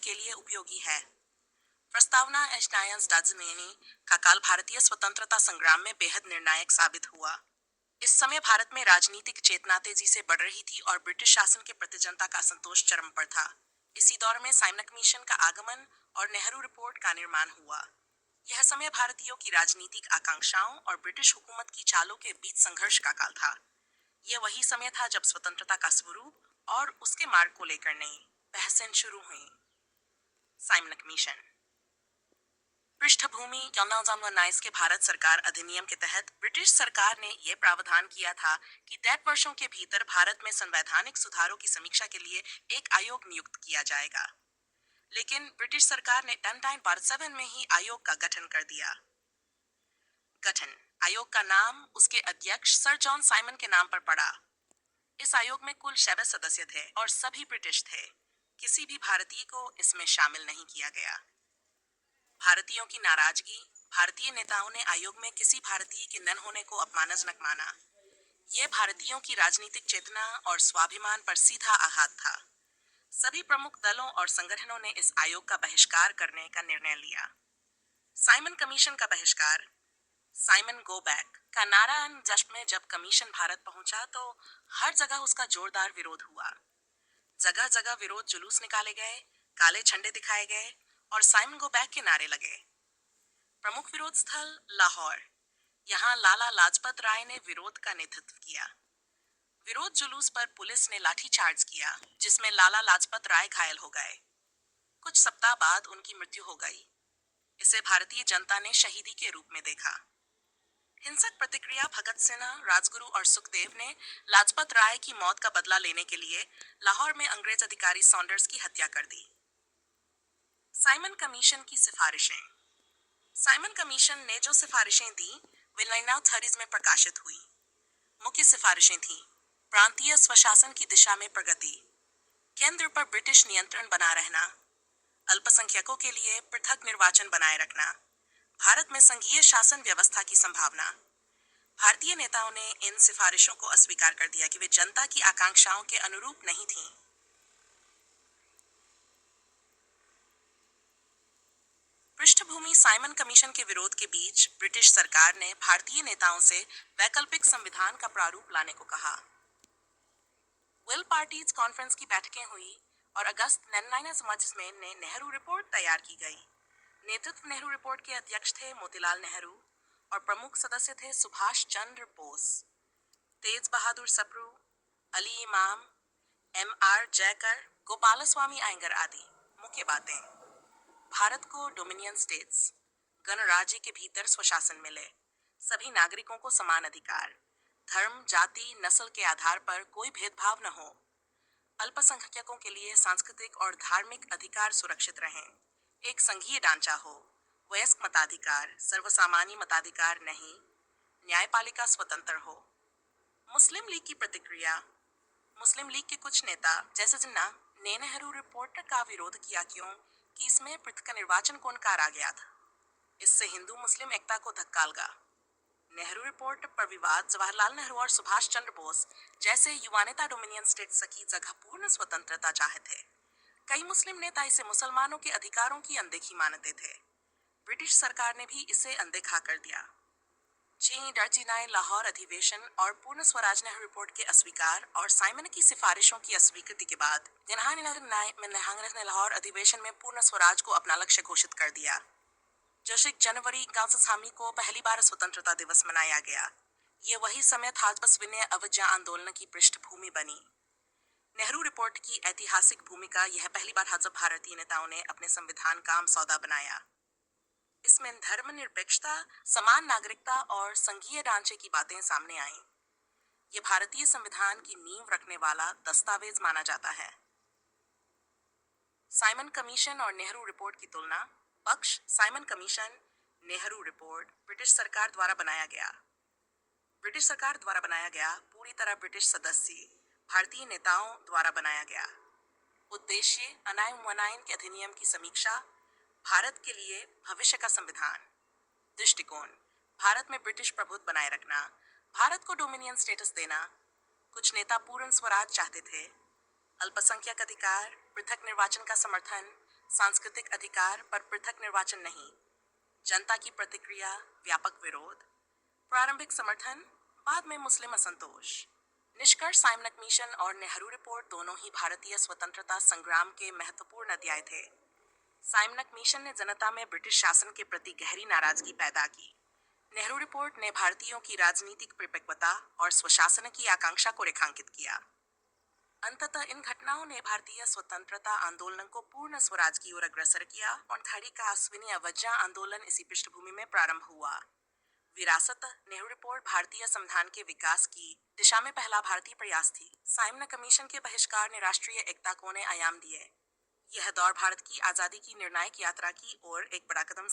के लिए उपयोगी है। प्रस्तावना एश्नायंस डाज़मेनी का काल भारतीय स्वतंत्रता संग्राम में बेहद निर्णायक साबित हुआ। इस समय भारत में राजनीतिक चेतना तेजी से बढ़ रही थी और ब्रिटिश शासन के प्रति जनता का असंतोष चरम पर था। इसी दौर में साइमन कमीशन का आगमन और नेहरू रिपोर्ट का निर्माण हुआ। यह समय भारतीयों की राजनीतिक आकांक्षाओं और ब्रिटिश हुकूमत की चालों के बीच संघर्ष का काल था। यह वही समय था जब स्वतंत्रता का स्वरूप और उसके मार्ग को लेकर नई बहसें शुरू हुई। साइमन कमीशन पृष्ठभूमि 1919 के भारत सरकार अधिनियम के तहत ब्रिटिश सरकार ने यह प्रावधान किया था कि 10 वर्षों के भीतर भारत में संवैधानिक सुधारों की समीक्षा के लिए एक आयोग नियुक्त किया जाएगा। लेकिन ब्रिटिश सरकार ने 1947 में ही आयोग का गठन कर दिया। गठन आयोग का नाम उसके अध्यक्ष सर जॉन साइमन के नाम पर पड़ा। इस आयोग में कुल 6 सदस्य थे और सभी ब्रिटिश थे। किसी भी भारतीय को इसमें शामिल नहीं किया गया। भारतीयों की नाराजगी। भारतीय नेताओं ने आयोग में किसी भारतीय के न होने को अपमानजनक माना। यह भारतीयों की राजनीतिक चेतना और स्वाभिमान पर सीधा आघात था। सभी प्रमुख दलों और संगठनों ने इस आयोग का बहिष्कार करने का निर्णय लिया। साइमन कमीशन का बहिष्कार। साइमन गो बैक का नारा जश्न में जब कमीशन भारत पहुंचा तो हर जगह उसका जोरदार विरोध हुआ। जगह जगह विरोध जुलूस निकाले गए, काले झंडे दिखाए गए और साइमन गो बैक के नारे लगे। प्रमुख विरोध स्थल लाहौर। यहाँ लाला लाजपत राय ने विरोध का नेतृत्व किया। विरोध जुलूस पर पुलिस ने लाठीचार्ज किया, जिसमें लाला लाजपत राय घायल हो गए। कुछ सप्ताह बाद उनकी मृत्यु हो गई। इसे भारतीय जनता ने शहीदी के रूप में देखा। हिंसक प्रतिक्रिया। भगत सिंह, राजगुरु और सुखदेव ने लाजपत राय की मौत का बदला लेने के लिए लाहौर में अंग्रेज अधिकारी सॉन्डर्स की हत्या कर दी। साइमन कमीशन की सिफारिशें। साइमन कमीशन ने जो सिफारिशें दी वे 1930s में प्रकाशित हुई। मुख्य सिफारिशें थीं: प्रांतीय स्वशासन की दिशा में प्रगति, केंद्र पर ब्रिटिश नियंत्रण बना रहना, अल्पसंख्यकों के लिए पृथक निर्वाचन बनाए रखना, भारत में संघीय शासन व्यवस्था की संभावना। भारतीय नेताओं ने इन सिफारिशों को अस्वीकार कर दिया कि वे जनता की आकांक्षाओं के अनुरूप नहीं थीं। पृष्ठभूमि। साइमन कमीशन के विरोध के बीच ब्रिटिश सरकार ने भारतीय नेताओं से वैकल्पिक संविधान का प्रारूप लाने को कहा। विल पार्टीज कॉन्फ्रेंस की बैठकें हुई और अगस्त 1919 में नेहरू रिपोर्ट तैयार की गई। नेतृत्व नेहरू रिपोर्ट के अध्यक्ष थे मोतीलाल नेहरू और प्रमुख सदस्य थे सुभाष चंद्र बोस, तेज बहादुर सप्रू, अली इमाम, M.R. जयकर, गोपालस्वामी अयंगर आदि। मुख्य बातें: भारत को डोमिनियन स्टेट्स, गणराज्य के भीतर स्वशासन मिले, सभी नागरिकों को समान अधिकार, धर्म, जाति, नस्ल के आधार पर कोई भेदभाव न हो, अल्पसंख्यकों के लिए सांस्कृतिक और धार्मिक अधिकार सुरक्षित रहें, एक संघीय ढांचा हो, वयस्क मताधिकार, सर्वसामान्य मताधिकार नहीं, न्यायपालिका स्वतंत्र हो। मुस्लिम लीग की प्रतिक्रिया। मुस्लिम लीग के कुछ नेता जैसे जिन्ना ने नेहरू रिपोर्ट का विरोध किया कि इसमें पृथक निर्वाचन को नकारा गया था। इससे हिंदू मुस्लिम एकता को धक्का लगा। नेहरू रिपोर्ट पर विवाद। जवाहरलाल नेहरू और सुभाष चंद्र बोस जैसे युवा नेता डोमिनियन स्टेट्स की जगह पूर्ण स्वतंत्रता चाहते थे। कई मुस्लिम नेता इसे मुसलमानों के अधिकारों की अनदेखी मानते थे। ब्रिटिश सरकार ने भी इसे अनदेखा कर दिया। डर्चिनाई लाहौर अधिवेशन और पूर्ण स्वराज नेहरू रिपोर्ट के अस्वीकार और साइमन की सिफारिशों की अस्वीकृति के बाद लाहौर अधिवेशन में पूर्ण स्वराज को अपना लक्ष्य घोषित कर दिया। 6 जनवरी 1960 को पहली बार स्वतंत्रता दिवस मनाया गया। ये वही समय था जब विनय अवज्ञा आंदोलन की पृष्ठभूमि बनी। नेहरू रिपोर्ट की ऐतिहासिक भूमिका। यह पहली बार था जब भारतीय नेताओं ने अपने संविधान का आम सौदा बनाया। इसमें धर्मनिरपेक्षता, समान नागरिकता और संघीय ढांचे की बातें सामने आईं। यह भारतीय संविधान की नींव रखने वाला दस्तावेज माना जाता है। साइमन कमीशन और नेहरू रिपोर्ट की तुलना। पक्ष: Simon commission, Nehru report British सरकार द्वारा बनाया गया। ब्रिटिश सरकार द्वारा बनाया गया, पूरी तरह ब्रिटिश सदस्य भारतीय नेताओं द्वारा बनाया गया। उद्देश्य: अनाइन के अधिनियम की समीक्षा, भारत के लिए भविष्य का संविधान। दृष्टिकोण: भारत में ब्रिटिश प्रभुत्व बनाए रखना, भारत को डोमिनियन स्टेटस देना। कुछ नेता पूर्ण स्वराज चाहते थे। अल्पसंख्यक अधिकार, पृथक निर्वाचन का समर्थन, सांस्कृतिक अधिकार पर पृथक निर्वाचन नहीं, जनता की प्रतिक्रिया, व्यापक विरोध, प्रारंभिक समर्थन, बाद में मुस्लिम असंतोष। निष्कर्ष साइमन कमीशन और नेहरू रिपोर्ट दोनों ही भारतीय स्वतंत्रता संग्राम के महत्वपूर्ण अध्याय थे। साइमन कमीशन ने जनता में ब्रिटिश शासन के प्रति गहरी नाराजगी पैदा की। नेहरू रिपोर्ट ने भारतीयों की राजनीतिक परिपक्वता और स्वशासन की आकांक्षा को रेखांकित किया। अंततः इन घटनाओं ने भारतीय स्वतंत्रता आंदोलन को पूर्ण स्वराज की ओर अग्रसर किया और खाड़ी का अश्विनी अवज्ञा आंदोलन इसी पृष्ठभूमि में प्रारंभ हुआ। विरासत नेहरू रिपोर्ट भारतीय संविधान के विकास की दिशा में पहला भारतीय प्रयास थी। साइमन कमीशन के बहिष्कार ने राष्ट्रीय एकता को नए आयाम दिए। यह दौर भारत की आजादी की निर्णायक यात्रा की ओर एक बड़ा कदम